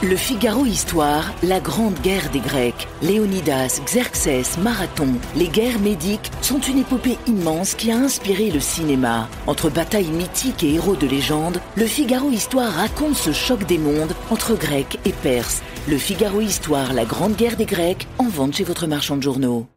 Le Figaro Histoire, la grande guerre des Grecs. Léonidas, Xerxès, Marathon. Les guerres médiques sont une épopée immense qui a inspiré le cinéma. Entre batailles mythiques et héros de légende, le Figaro Histoire raconte ce choc des mondes entre Grecs et Perses. Le Figaro Histoire, la grande guerre des Grecs, en vente chez votre marchand de journaux.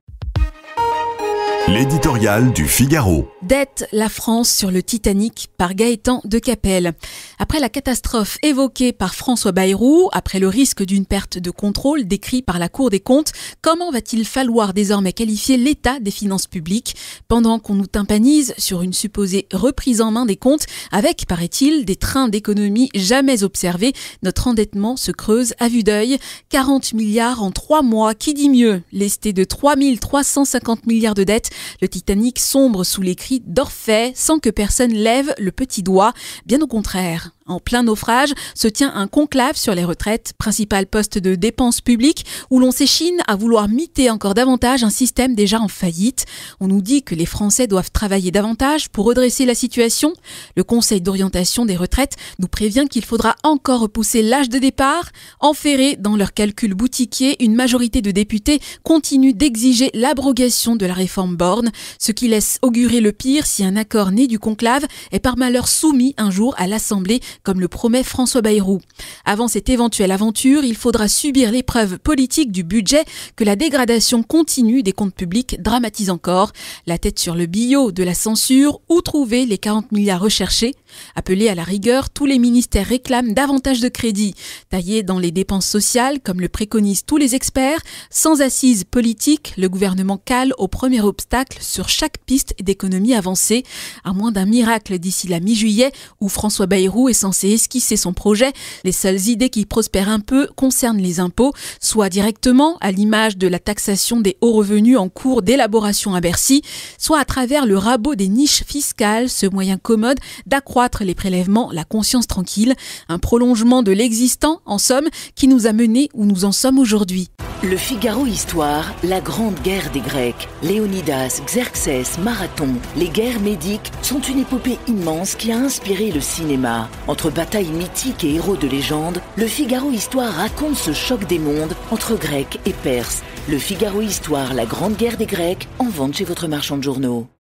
L'éditorial du Figaro. Dette la France sur le Titanic par Gaëtan Decapelle. Après la catastrophe évoquée par François Bayrou, après le risque d'une perte de contrôle décrit par la Cour des comptes, comment va-t-il falloir désormais qualifier l'état des finances publiques pendant qu'on nous tympanise sur une supposée reprise en main des comptes avec, paraît-il, des trains d'économie jamais observés? Notre endettement se creuse à vue d'œil. 40 milliards en 3 mois, qui dit mieux? Lesté de 350 milliards de dettes, le Titanic sombre sous les cris d'Orphée sans que personne lève le petit doigt. Bien au contraire. En plein naufrage se tient un conclave sur les retraites, principal poste de dépenses publiques, où l'on s'échine à vouloir miter encore davantage un système déjà en faillite. On nous dit que les Français doivent travailler davantage pour redresser la situation. Le Conseil d'orientation des retraites nous prévient qu'il faudra encore repousser l'âge de départ. Enferrés dans leurs calculs boutiquiers, une majorité de députés continue d'exiger l'abrogation de la réforme Borne, ce qui laisse augurer le pire si un accord né du conclave est par malheur soumis un jour à l'Assemblée, comme le promet François Bayrou. Avant cette éventuelle aventure, il faudra subir l'épreuve politique du budget que la dégradation continue des comptes publics dramatise encore. La tête sur le billot de la censure, où trouver les 40 milliards recherchés? Appelés à la rigueur, tous les ministères réclament davantage de crédits. Taillés dans les dépenses sociales, comme le préconisent tous les experts, sans assise politique, le gouvernement cale au premier obstacle sur chaque piste d'économie avancée. À moins d'un miracle d'ici la mi-juillet, où François Bayrou est censé esquisser son projet, les seules idées qui prospèrent un peu concernent les impôts, soit directement à l'image de la taxation des hauts revenus en cours d'élaboration à Bercy, soit à travers le rabot des niches fiscales, ce moyen commode d'accroître les prélèvements, la conscience tranquille, un prolongement de l'existant, en somme, qui nous a menés où nous en sommes aujourd'hui. Le Figaro Histoire, la grande guerre des Grecs. Léonidas, Xerxès, Marathon. Les guerres médiques sont une épopée immense qui a inspiré le cinéma. Entre batailles mythiques et héros de légende, le Figaro Histoire raconte ce choc des mondes entre Grecs et Perses. Le Figaro Histoire, la grande guerre des Grecs, en vente chez votre marchand de journaux.